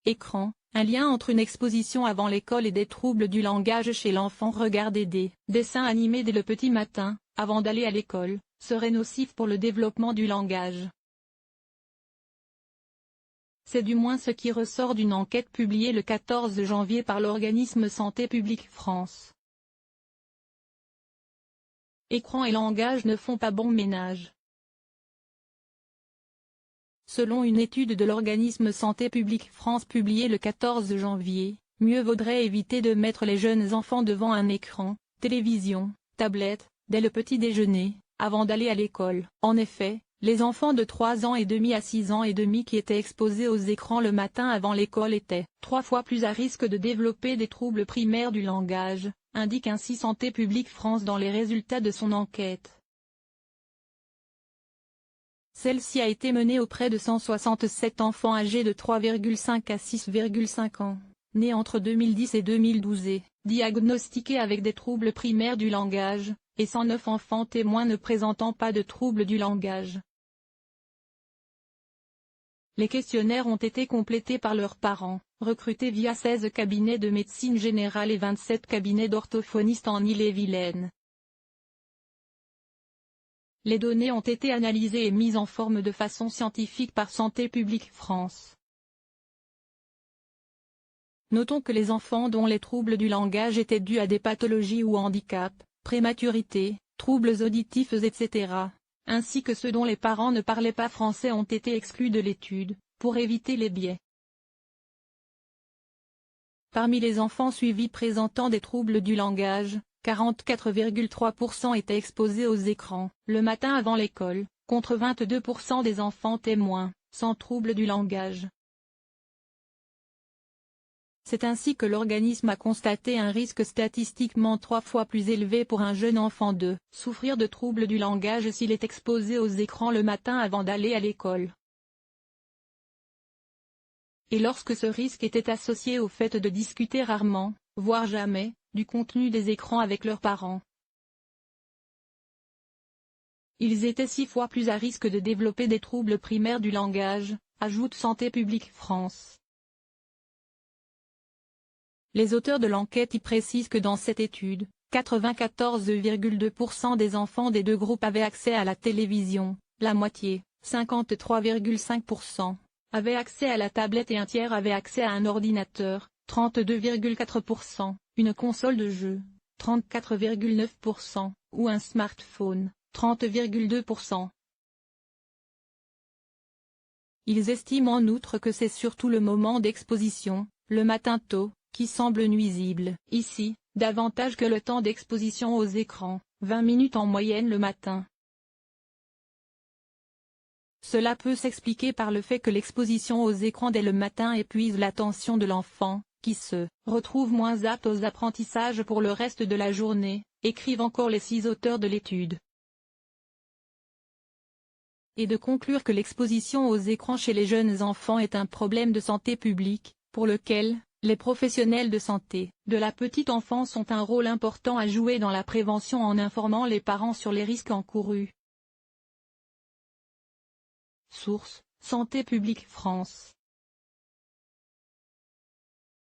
Écran, un lien entre une exposition avant l'école et des troubles du langage chez l'enfant. Regarder des dessins animés dès le petit matin, avant d'aller à l'école, serait nocif pour le développement du langage. C'est du moins ce qui ressort d'une enquête publiée le 14 janvier par l'organisme Santé publique France. Écran et langage ne font pas bon ménage. Selon une étude de l'organisme Santé publique France publiée le 14 janvier, mieux vaudrait éviter de mettre les jeunes enfants devant un écran, télévision, tablette, dès le petit déjeuner, avant d'aller à l'école. En effet, les enfants de 3 ans et demi à 6 ans et demi qui étaient exposés aux écrans le matin avant l'école étaient 3 fois plus à risque de développer des troubles primaires du langage, indique ainsi Santé publique France dans les résultats de son enquête. Celle-ci a été menée auprès de 167 enfants âgés de 3,5 à 6,5 ans, nés entre 2010 et 2012 et diagnostiqués avec des troubles primaires du langage, et 109 enfants témoins ne présentant pas de troubles du langage. Les questionnaires ont été complétés par leurs parents, recrutés via 16 cabinets de médecine générale et 27 cabinets d'orthophonistes en Ille-et-Vilaine. Les données ont été analysées et mises en forme de façon scientifique par Santé publique France. Notons que les enfants dont les troubles du langage étaient dus à des pathologies ou handicaps, prématurité, troubles auditifs etc., ainsi que ceux dont les parents ne parlaient pas français ont été exclus de l'étude, pour éviter les biais. Parmi les enfants suivis présentant des troubles du langage, 44,3% étaient exposés aux écrans, le matin avant l'école, contre 22% des enfants témoins, sans troubles du langage. C'est ainsi que l'organisme a constaté un risque statistiquement 3 fois plus élevé pour un jeune enfant de souffrir de troubles du langage s'il est exposé aux écrans le matin avant d'aller à l'école. Et lorsque ce risque était associé au fait de discuter rarement, voire jamais, du contenu des écrans avec leurs parents. Ils étaient 6 fois plus à risque de développer des troubles primaires du langage, ajoute Santé publique France. Les auteurs de l'enquête y précisent que dans cette étude, 94,2% des enfants des deux groupes avaient accès à la télévision, la moitié, 53,5%, avaient accès à la tablette et un tiers avait accès à un ordinateur, 32,4%, une console de jeu, 34,9%, ou un smartphone, 30,2%. Ils estiment en outre que c'est surtout le moment d'exposition, le matin tôt, qui semble nuisible. Ici, davantage que le temps d'exposition aux écrans, 20 minutes en moyenne le matin. Cela peut s'expliquer par le fait que l'exposition aux écrans dès le matin épuise l'attention de l'enfant, qui se retrouve moins apte aux apprentissages pour le reste de la journée, écrivent encore les 6 auteurs de l'étude. Et de conclure que l'exposition aux écrans chez les jeunes enfants est un problème de santé publique, pour lequel les professionnels de santé de la petite enfance ont un rôle important à jouer dans la prévention en informant les parents sur les risques encourus. Source: Santé publique France.